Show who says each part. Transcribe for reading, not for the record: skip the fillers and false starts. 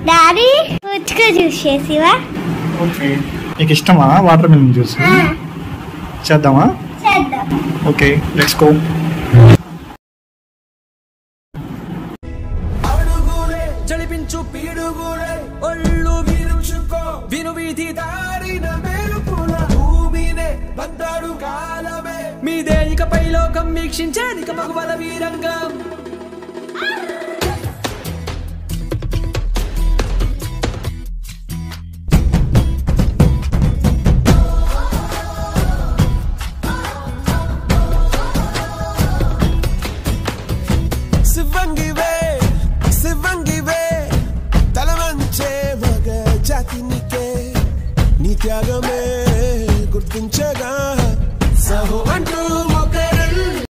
Speaker 1: Daddy పుచ్చుక juice చేసివా?
Speaker 2: Okay, నీకు ఇష్టమా వాటర్ మిలన్ జ్యూస్? చేద్దామా?
Speaker 1: చేద్దాం.
Speaker 2: Okay, let's go.
Speaker 3: జలిపించు పీడుగులే ఒళ్ళు విరుచుకో విను వీధి దారిన మెరుపుల భూమినే బందాడు కాలమే మీదే ఇకపై లోకం వీక్షించే నిక మగవల వీరంగా